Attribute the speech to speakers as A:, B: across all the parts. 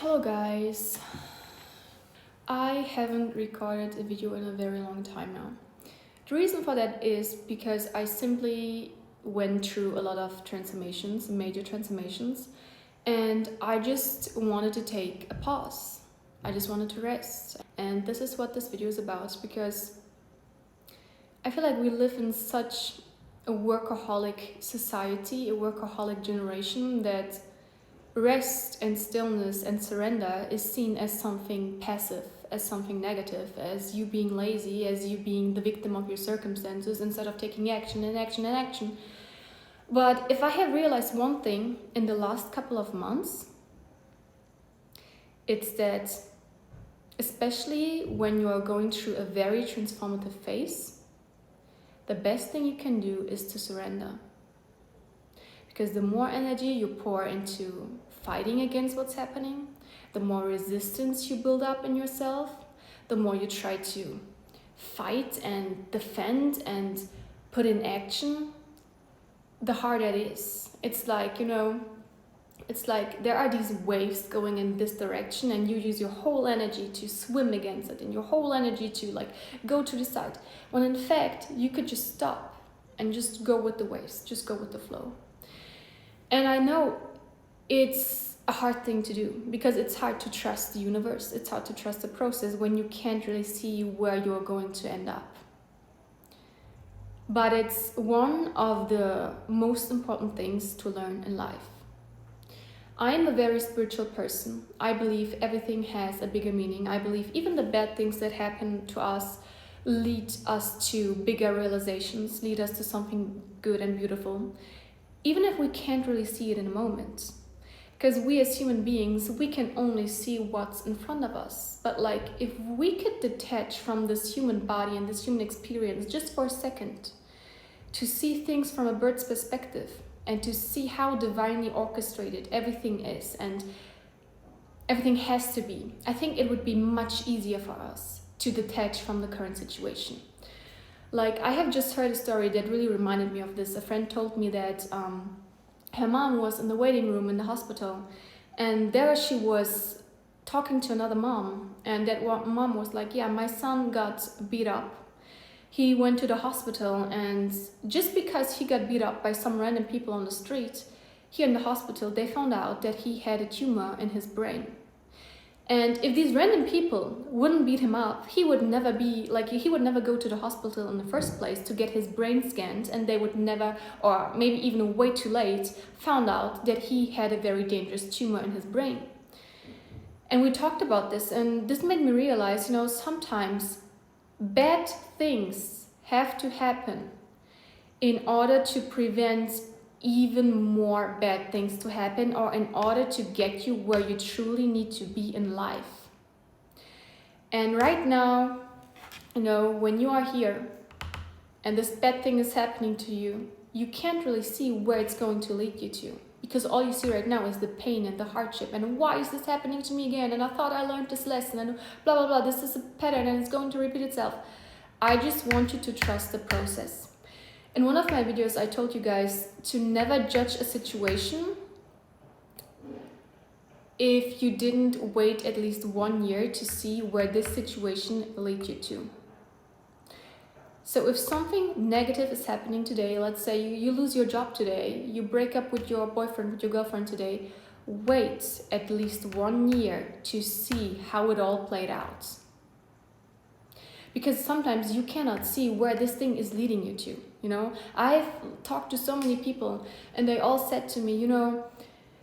A: Hello guys, I haven't recorded a video in a very long time now. The reason for that is because I simply went through a lot of transformations, major transformations, and I just wanted to take a pause. I just wanted to rest. And this is what this video is about, because I feel like we live in such a workaholic society, a workaholic generation, that rest and stillness and surrender is seen as something passive, as something negative, as you being lazy, as you being the victim of your circumstances instead of taking action and action and action. But if I have realized one thing in the last couple of months, it's that especially when you are going through a very transformative phase, the best thing you can do is to surrender. Because the more energy you pour into fighting against what's happening, the more resistance you build up in yourself, the more you try to fight and defend and put in action, the harder it is. It's like, it's like there are these waves going in this direction and you use your whole energy to swim against it and your whole energy to go to the side. When in fact, you could just stop and just go with the waves, just go with the flow. And I know it's a hard thing to do because it's hard to trust the universe. It's hard to trust the process when you can't really see where you're going to end up. But it's one of the most important things to learn in life. I am a very spiritual person. I believe everything has a bigger meaning. I believe even the bad things that happen to us lead us to bigger realizations, lead us to something good and beautiful. Even if we can't really see it in a moment. Because we as human beings, we can only see what's in front of us. But if we could detach from this human body and this human experience just for a second, to see things from a bird's perspective and to see how divinely orchestrated everything is and everything has to be, I think it would be much easier for us to detach from the current situation. I have just heard a story that really reminded me of this. A friend told me that her mom was in the waiting room in the hospital, and there she was talking to another mom, and that mom was like, yeah, my son got beat up. He went to the hospital, and just because he got beat up by some random people on the street, here in the hospital, they found out that he had a tumor in his brain. And if these random people wouldn't beat him up, he would never go to the hospital in the first place to get his brain scanned, and they would never, or maybe even way too late, found out that he had a very dangerous tumor in his brain. And we talked about this, and this made me realize, sometimes bad things have to happen in order to prevent even more bad things to happen, or in order to get you where you truly need to be in life. And right now, when you are here and this bad thing is happening to you, you can't really see where it's going to lead you to, because all you see right now is the pain and the hardship and why is this happening to me again, and I thought I learned this lesson and blah blah blah, this is a pattern and it's going to repeat itself. I just want you to trust the process. In one of my videos, I told you guys to never judge a situation if you didn't wait at least 1 year to see where this situation led you to. So if something negative is happening today, let's say you lose your job today, you break up with your boyfriend, with your girlfriend today, wait at least 1 year to see how it all played out. Because sometimes you cannot see where this thing is leading you to. I've talked to so many people and they all said to me,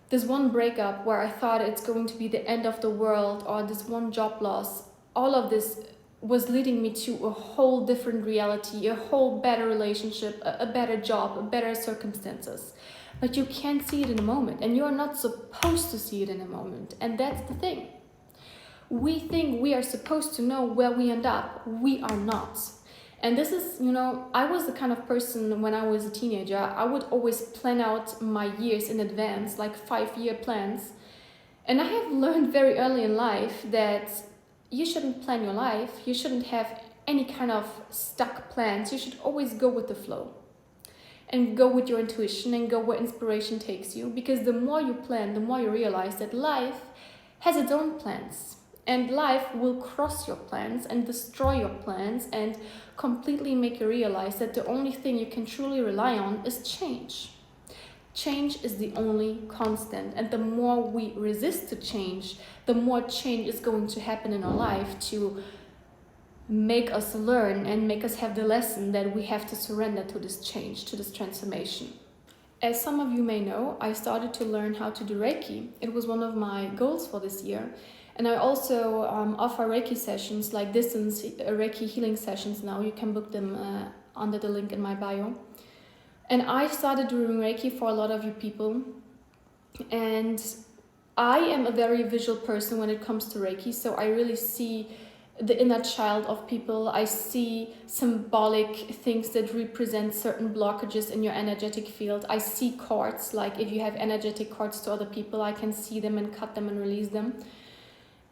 A: this one breakup where I thought it's going to be the end of the world, or this one job loss, all of this was leading me to a whole different reality, a whole better relationship, a better job, better circumstances. But you can't see it in a moment, and you're not supposed to see it in a moment. And that's the thing. We think we are supposed to know where we end up. We are not. And this is, I was the kind of person when I was a teenager, I would always plan out my years in advance, 5-year plans. And I have learned very early in life that you shouldn't plan your life. You shouldn't have any kind of stuck plans. You should always go with the flow and go with your intuition and go where inspiration takes you. Because the more you plan, the more you realize that life has its own plans. And life will cross your plans and destroy your plans and completely make you realize that the only thing you can truly rely on is change. Change is the only constant, and the more we resist to change, the more change is going to happen in our life to make us learn and make us have the lesson that we have to surrender to this change, to this transformation. As some of you may know, I started to learn how to do Reiki. It was one of my goals for this year. And I also offer Reiki sessions, like distance Reiki healing sessions now. You can book them under the link in my bio. And I started doing Reiki for a lot of you people. And I am a very visual person when it comes to Reiki, so I really see the inner child of people. I see symbolic things that represent certain blockages in your energetic field. I see cords, like if you have energetic cords to other people, I can see them and cut them and release them.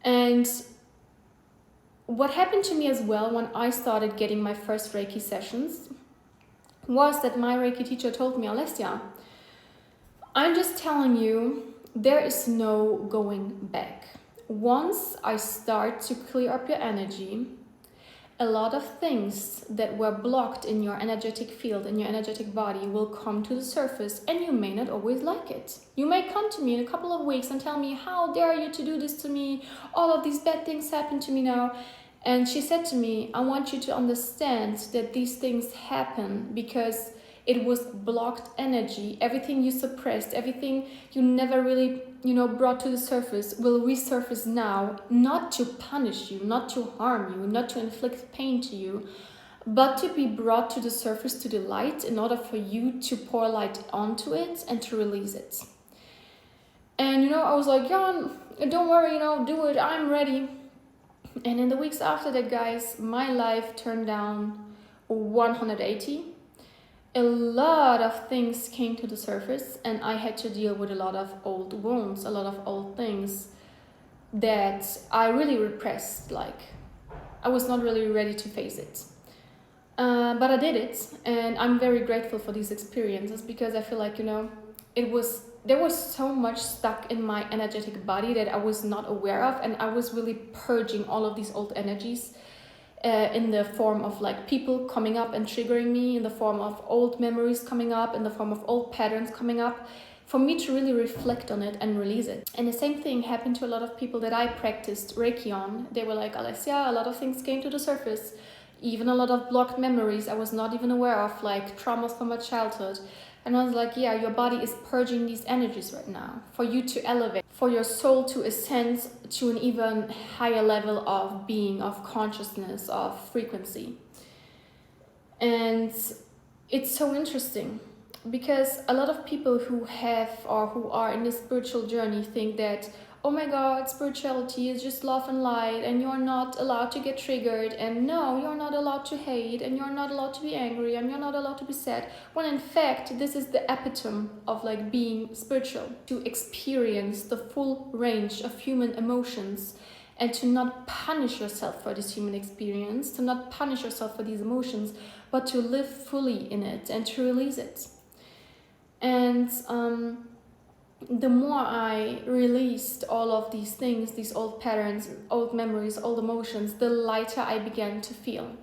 A: And what happened to me as well when I started getting my first Reiki sessions was that my Reiki teacher told me, Alessia, I'm just telling you, there is no going back. Once I start to clear up your energy, a lot of things that were blocked in your energetic field, in your energetic body, will come to the surface, and you may not always like it. You may come to me in a couple of weeks and tell me, how dare you to do this to me? All of these bad things happen to me now. And she said to me, I want you to understand that these things happen because it was blocked energy. Everything you suppressed, everything you never really, brought to the surface will resurface now, not to punish you, not to harm you, not to inflict pain to you, but to be brought to the surface, to the light, in order for you to pour light onto it and to release it. And, I was like, yeah, don't worry, do it, I'm ready. And in the weeks after that, guys, my life turned down 180. A lot of things came to the surface, and I had to deal with a lot of old wounds, a lot of old things that I really repressed. Like, I was not really ready to face it. But I did it, and I'm very grateful for these experiences because I feel like, there was so much stuck in my energetic body that I was not aware of, and I was really purging all of these old energies in the form of like people coming up and triggering me, in the form of old memories coming up, in the form of old patterns coming up, for me to really reflect on it and release it. And the same thing happened to a lot of people that I practiced Reiki on. They were like, Alessia, a lot of things came to the surface, even a lot of blocked memories I was not even aware of, like traumas from my childhood. And I was like, yeah, your body is purging these energies right now for you to elevate, for your soul to ascend to an even higher level of being, of consciousness, of frequency. And it's so interesting because a lot of people who have or who are in this spiritual journey think that, oh my God, spirituality is just love and light, and you're not allowed to get triggered, and no, you're not allowed to hate, and you're not allowed to be angry, and you're not allowed to be sad, when in fact this is the epitome of like being spiritual, to experience the full range of human emotions and to not punish yourself for this human experience, to not punish yourself for these emotions, but to live fully in it and to release it. And the more I released all of these things, these old patterns, old memories, old emotions, the lighter I began to feel.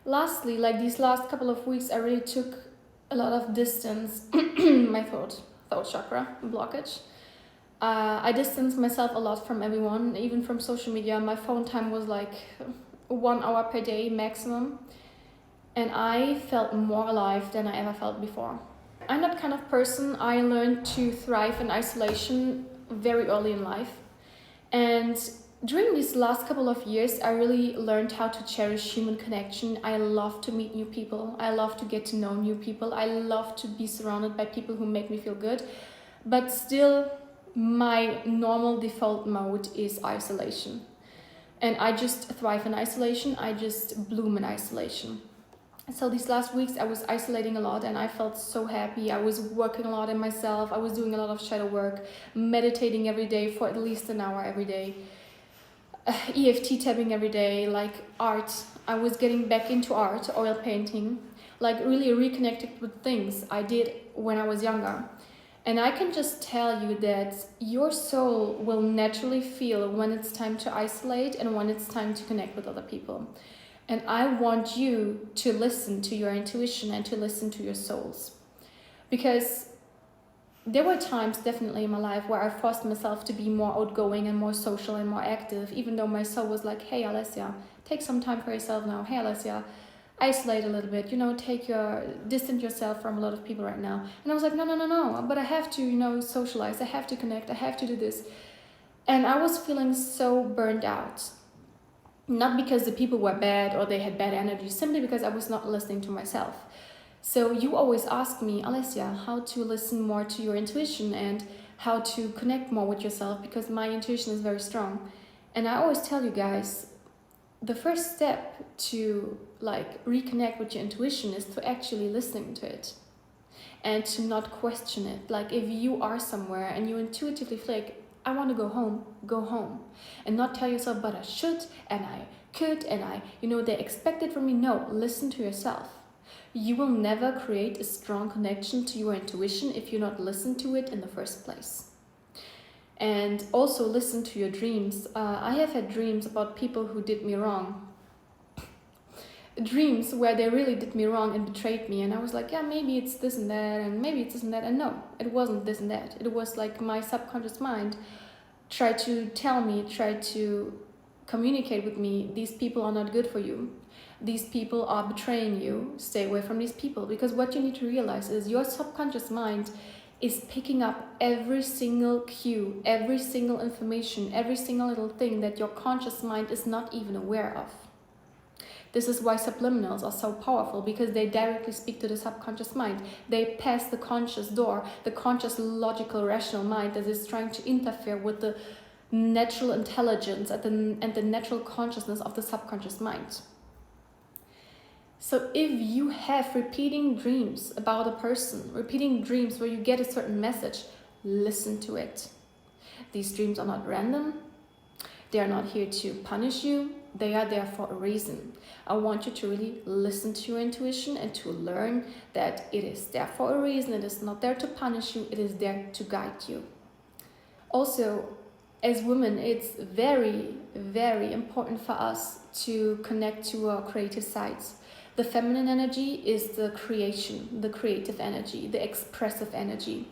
A: Lastly, like these last couple of weeks, I really took a lot of distance, my throat chakra blockage. I distanced myself a lot from everyone, even from social media. My phone time was like 1 hour per day maximum. And I felt more alive than I ever felt before. I'm that kind of person. I learned to thrive in isolation very early in life. And during these last couple of years, I really learned how to cherish human connection. I love to meet new people. I love to get to know new people. I love to be surrounded by people who make me feel good. But still, my normal default mode is isolation. And I just thrive in isolation. I just bloom in isolation. So these last weeks I was isolating a lot, and I felt so happy. I was working a lot in myself. I was doing a lot of shadow work, meditating every day for at least an hour every day, EFT tapping every day, like art. I was getting back into art, oil painting, like really reconnected with things I did when I was younger. And I can just tell you that your soul will naturally feel when it's time to isolate and when it's time to connect with other people. And I want you to listen to your intuition and to listen to your souls. Because there were times definitely in my life where I forced myself to be more outgoing and more social and more active, even though my soul was like, hey Alessia, take some time for yourself now. Hey Alessia, isolate a little bit, distance yourself from a lot of people right now. And I was like, no, but I have to, socialize, I have to connect, I have to do this. And I was feeling so burned out. Not because the people were bad or they had bad energy, simply because I was not listening to myself. So you always ask me, Alessia, how to listen more to your intuition and how to connect more with yourself, because my intuition is very strong. And I always tell you guys, the first step to reconnect with your intuition is to actually listen to it and to not question it. Like if you are somewhere and you intuitively feel like, I want to go home, and not tell yourself, but I should and I could and they expect it from me. No, listen to yourself. You will never create a strong connection to your intuition if you not listen to it in the first place. And also listen to your dreams. I have had dreams about people who did me wrong. Dreams where they really did me wrong and betrayed me. And I was like, yeah, maybe it's this and that, and maybe it's this and that. And no, it wasn't this and that. It was like my subconscious mind tried to tell me, tried to communicate with me, these people are not good for you. These people are betraying you. Stay away from these people. Because what you need to realize is your subconscious mind is picking up every single cue, every single information, every single little thing that your conscious mind is not even aware of. This is why subliminals are so powerful, because they directly speak to the subconscious mind. They pass the conscious door, the conscious, logical, rational mind that is trying to interfere with the natural intelligence and the natural consciousness of the subconscious mind. So if you have repeating dreams about a person, repeating dreams where you get a certain message, listen to it. These dreams are not random. They are not here to punish you. They are there for a reason. I want you to really listen to your intuition and to learn that it is there for a reason. It is not there to punish you. It is there to guide you. Also, as women, it's very, very important for us to connect to our creative sides. The feminine energy is the creation, the creative energy, the expressive energy.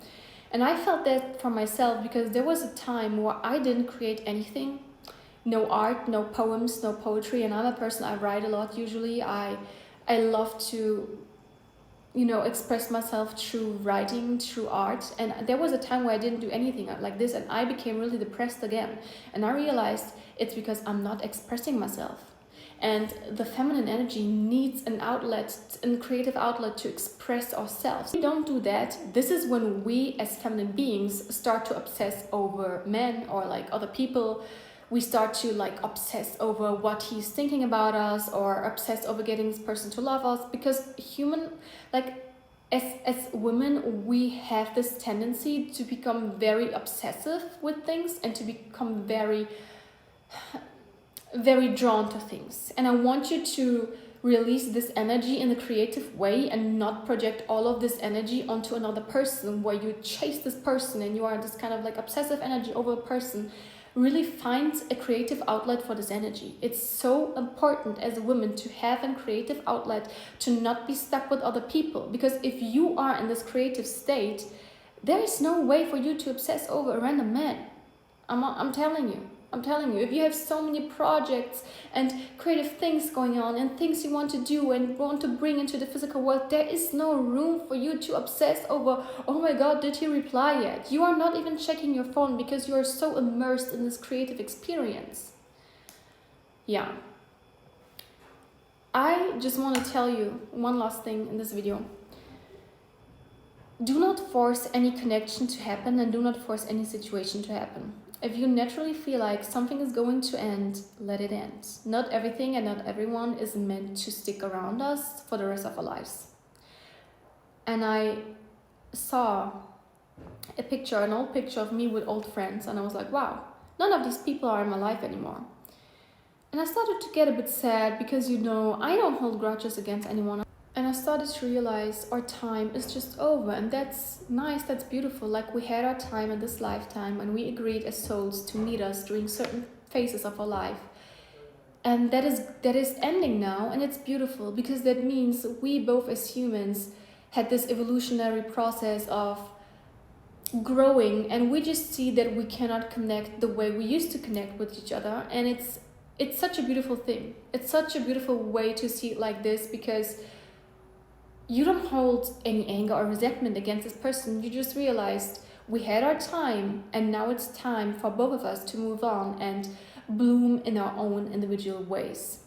A: And I felt that for myself because there was a time where I didn't create anything. No art, no poems, no poetry. And I'm a person, I write a lot usually. I love to, express myself through writing, through art. And there was a time where I didn't do anything like this, and I became really depressed again. And I realized it's because I'm not expressing myself. And the feminine energy needs an outlet, a creative outlet to express ourselves. If we don't do that, this is when we as feminine beings start to obsess over men or other people. We start to obsess over what he's thinking about us, or obsess over getting this person to love us, because as women, we have this tendency to become very obsessive with things and to become very drawn to things. And I want you to release this energy in a creative way and not project all of this energy onto another person, where you chase this person and you are this kind of obsessive energy over a person. Really find a creative outlet for this energy. It's so important as a woman to have a creative outlet, to not be stuck with other people. Because if you are in this creative state, there is no way for you to obsess over a random man. I'm telling you, if you have so many projects and creative things going on and things you want to do and want to bring into the physical world, there is no room for you to obsess over, oh my God, did he reply yet? You are not even checking your phone because you are so immersed in this creative experience. Yeah. I just want to tell you one last thing in this video. Do not force any connection to happen, and do not force any situation to happen. If you naturally feel like something is going to end, let it end. Not everything and not everyone is meant to stick around us for the rest of our lives. And I saw an old picture of me with old friends, and I was like, wow, none of these people are in my life anymore. And I started to get a bit sad because, I don't hold grudges against anyone. And I started to realize our time is just over, and that's nice, that's beautiful. Like, we had our time in this lifetime, and we agreed as souls to meet us during certain phases of our life. And that is ending now, and it's beautiful because that means we both as humans had this evolutionary process of growing, and we just see that we cannot connect the way we used to connect with each other, and it's such a beautiful thing. It's such a beautiful way to see it like this, because you don't hold any anger or resentment against this person. You just realized we had our time, and now it's time for both of us to move on and bloom in our own individual ways.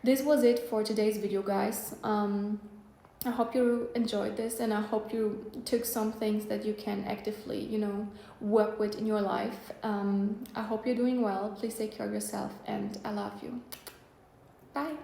A: This was it for today's video, guys. I hope you enjoyed this, and I hope you took some things that you can actively, work with in your life. I hope you're doing well. Please take care of yourself, and I love you. Bye.